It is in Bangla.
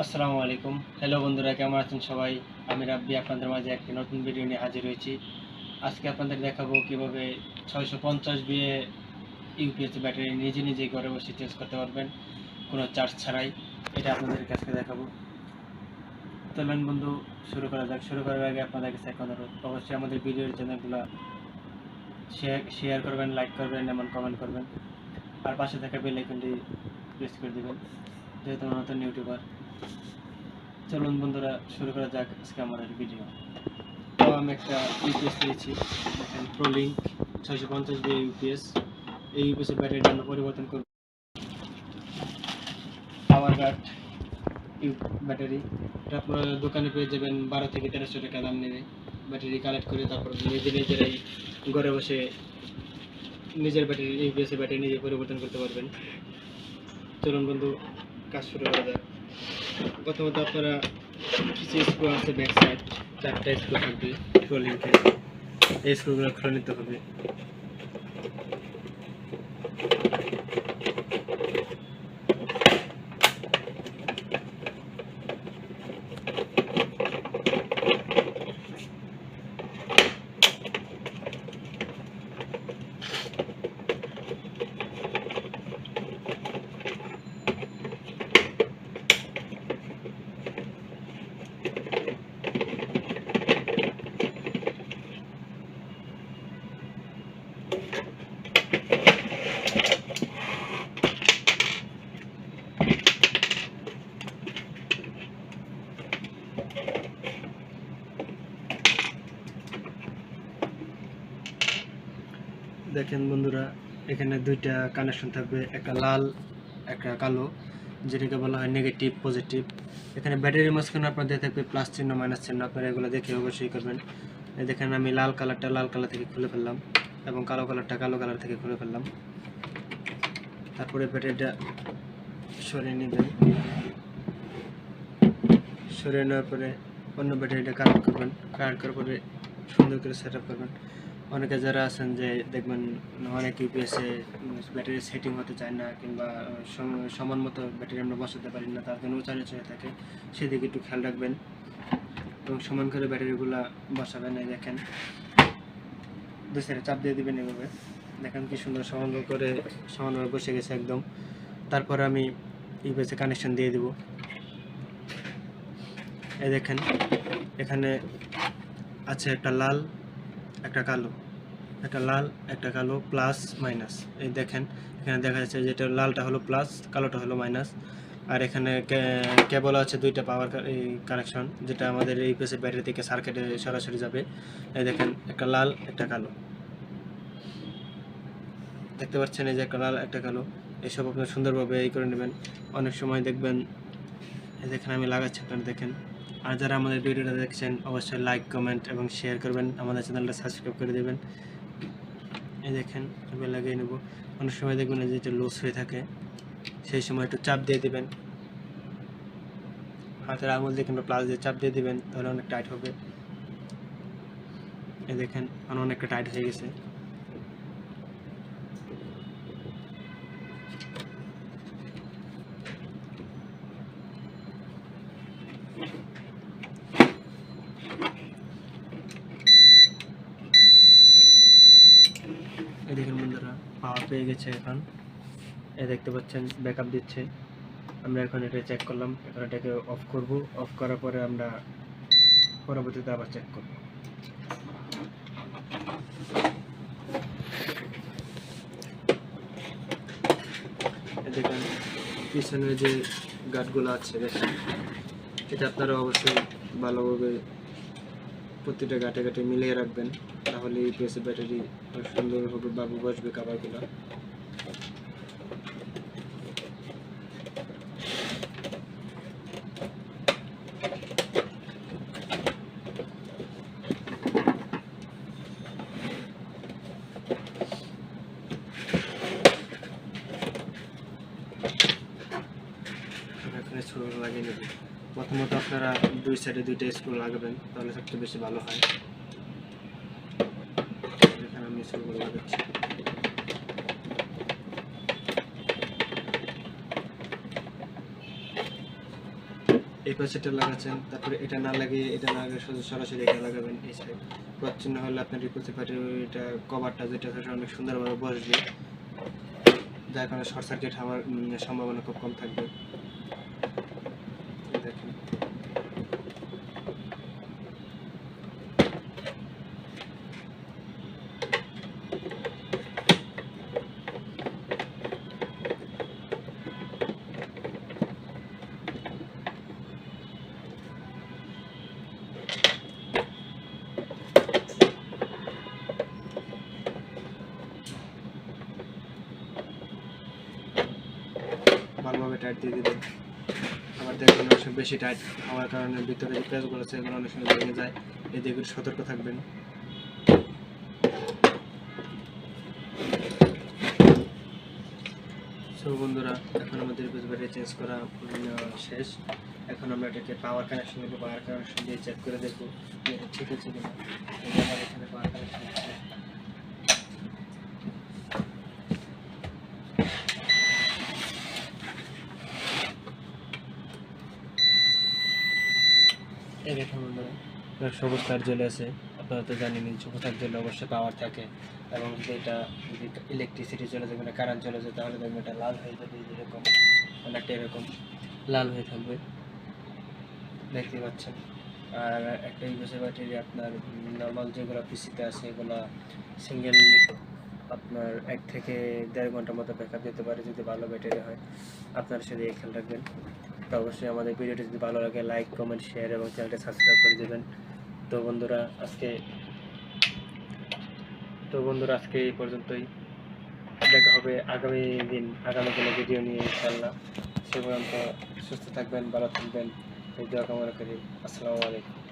আসসালামু আলাইকুম। হ্যালো বন্ধুরা, কেমন আছেন সবাই? আমি রাব্বি আপনাদের মাঝে একটি নতুন ভিডিও নিয়ে হাজির হয়েছি। আজকে আপনাদের দেখাবো কিভাবে 650 বিএ ইউপিএস ব্যাটারি নিজে নিজেই ঘরে বসে চেঞ্জ করতে পারবেন কোনো চার্জ ছাড়াই। এটা আপনাদের কাছে দেখাবো। চলুন বন্ধু, শুরু করা যাক। শুরু করার আগে আপনাদের কাছে এক অনুরোধ, অবশ্যই আমাদের ভিডিওর চ্যানেলগুলো শেয়ার করবেন, লাইক করবেন এবং কমেন্ট করবেন, আর পাশে থাকা বেল আইকনটি প্রেস করে দেবেন যেহেতু আমরা নতুন ইউটিউবার। চলুন বন্ধুরা, শুরু করা যাক আজকে আমাদের ভিডিও। তো আমি একটা ইউপিএস নিয়েছি, দেখেন প্রোলিঙ্ক 650 বি ইউপিএস। এই ইউপিএসের ব্যাটারিটা আমরা পরিবর্তন করব। পাওয়ার গার্ড ব্যাটারি, এটা আপনারা দোকানে পেয়ে যাবেন 12 থেকে 1300 টাকা দাম নেবে। ব্যাটারি কালেক্ট করে তারপর নিজেরাই ঘরে বসে নিজের ব্যাটারি ইউপিএসের ব্যাটারি নিজে পরিবর্তন করতে পারবেন। চলুন বন্ধু, কাজ শুরু করা যাক। প্রথমত আপনারা কিছু স্ক্রু আছে ব্যাক সাইড, 4টা স্ক্রু থাকবে প্রোলিঙ্কের। এই স্ক্রুগুলো খুলে নিতে হবে। দেখেন বন্ধুরা, এখানে দুইটা কানেকশন থাকবে, একটা লাল একটা কালো, যেটাকে বলা হয় নেগেটিভ পজিটিভ। এখানে ব্যাটারির মাঝখানে আপনার দিয়ে থাকবে প্লাস চিহ্ন মাইনাস চিহ্ন, আপনারা এগুলো দেখে অবশ্যই করবেন। দেখেন আমি লাল কালারটা লাল কালার থেকে খুলে ফেললাম এবং কালো কালারটা কালো কালার থেকে খুলে ফেললাম। তারপরে ব্যাটারিটা সরিয়ে নেবেন। সরিয়ে নেওয়ার পরে অন্য ব্যাটারিটা কানেক্ট করবেন। কানেক্ট করার পরে সুন্দর করে সেট আপ করবেন। অনেকে যারা আছেন যে দেখবেন অনেক ইউপিএসে ব্যাটারি সেটিং হতে চায় না, কিংবা সমান মতো ব্যাটারি আমরা বসাতে পারি না, তার জন্য উঁচা নিচু হয়ে থাকে, সেদিকে একটু খেয়াল রাখবেন এবং সমান করে ব্যাটারিগুলো বসাবেন। এই দেখেন দুই সাইডে চাপ দিয়ে দিবেন এভাবে। দেখেন কি সুন্দর সমানভাবে বসে গেছে একদম। তারপর আমি ইউপিএসে কানেকশন দিয়ে দিব। এই দেখেন এখানে আছে একটা লাল একটা কালো, একটা লাল একটা কালো, প্লাস মাইনাস। এই দেখেন এখানে দেখা যাচ্ছে যেটা লালটা হলো প্লাস, কালোটা হলো মাইনাস। আর এখানে কেবল আছে দুইটা পাওয়ার কানেকশন, যেটা আমাদের এই পেসের ব্যাটারি থেকে সার্কিটে সরাসরি যাবে। এই দেখেন একটা লাল একটা কালো, দেখতে পাচ্ছেন এই যে একটা লাল একটা কালো। এইসব আপনার সুন্দরভাবে এই করে নেবেন। অনেক সময় দেখবেন এই দেখেন আমি লাগাচ্ছি, আপনারা দেখেন। আর যারা আমাদের ভিডিওটা দেখছেন অবশ্যই লাইক কমেন্ট এবং শেয়ার করবেন, আমাদের চ্যানেলটা সাবস্ক্রাইব করে দেবেন। এই দেখেন আমি লাগিয়ে নেব। অনেক সময় দেখবেন যে এটা লুজ হয়ে থাকে, সেই সময় একটু চাপ দিয়ে দিবেন, হাতের আঙুল দিয়ে কিংবা প্লাস দিয়ে চাপ দিয়ে দিবেন, তাহলে অনেক টাইট হবে। এই দেখেন আমার অনেকটা টাইট হয়ে গেছে। এই দেখেন বন্ধুরা, পাওয়ার পেয়ে গেছে এখন। এই দেখতে পাচ্ছেন ব্যাকআপ দিচ্ছে। আমরা এখন এটা চেক করলাম, এখন এটাকে অফ করব। অফ করার পরে আমরা পরবর্তীতে আবার চেক করব। দেখেন পিছনে যে গার্ডগুলো আছে দেখেন, এটা আপনারা অবশ্যই ভালোভাবে প্রতিটা গাঁটে গাঁটে মিলিয়ে রাখবেন, তাহলে ইউপিএসের ব্যাটারি সুন্দরভাবে বাবু বসবে কাভারগুলো। এখানে স্ক্রু লাগিয়ে নেবেন। প্রথমত আপনারা দুই সাইডে দুইটা স্ক্রু লাগাবেন, তাহলে সবচেয়ে বেশি ভালো হয়। এখানে আমি স্ক্রুগুলো লাগাচ্ছি। এই পাশেটা লাগাচ্ছেন, তারপরে এটা না লাগিয়ে শুধু সরাসরি এটা লাগাবেন এই সাইড। প্রচ্ছন্ন হলে আপনার রিপোর্টে ব্যাটারিটা কভারটা যেটা সেটা অনেক সুন্দরভাবে বসবে, যার কারণে শর্ট সার্কিট হওয়ার সম্ভাবনা খুব কম থাকবে। দেখেন ভালোভাবে টাইট দিয়ে দিবেন। আবার দেখবেন অনেক সময় বেশি টাইট হওয়ার কারণে ভিতরে যে পেঁচগুলো আছে এগুলো অনেক সময় ভেঙে যায়, এদিকে একটু সতর্ক থাকবেন। সো বন্ধুরা, এখন আমাদের ব্যাটারি চেঞ্জ করা শেষ। এখন আমরা এটাকে পাওয়ার কানেকশন দেবো, পাওয়ার কানেকশন দিয়ে চেক করে দেখবো যে এটা ঠিক আছে কিনা। আমার এখানে পাওয়ার কানেকশন আছে। এই দেখুন বন্ধুরা, সবুজ তার জ্বলে আছে। আপনারা তো জানেনই সবুজ তার জ্বলে অবশ্যই পাওয়ার থাকে, এবং যদি এটা যদি ইলেকট্রিসিটি চলে যাবে না, কারেন্ট চলে যায়, তাহলে দেখবেন এটা লাল হয়ে যাবে, এরকম অনেকটা এরকম লাল হয়ে থাকবে, দেখতে পাচ্ছেন। আর একটা ইউএসএ ব্যাটারি আপনার নর্মাল যেগুলো পিসিতে আছে এগুলো সিঙ্গেল আপনার 1 থেকে 1.5 ঘন্টার মতো ব্যাকআপ দিতে পারে যদি ভালো ব্যাটারি হয়। আপনারা সেটা খেয়াল রাখবেন। তো অবশ্যই আমাদের ভিডিওটি যদি ভালো লাগে লাইক, কমেন্ট, শেয়ার এবং চ্যানেলটি সাবস্ক্রাইব করে দেবেন। তো বন্ধুরা আজকে এই পর্যন্তই। দেখা হবে আগামী দিনে ভিডিও নিয়ে ইনশাআল্লাহ। সে পর্যন্ত সুস্থ থাকবেন, ভালো থাকবেন, এই দোয়া কামনা করি। আসসালামু আলাইকুম।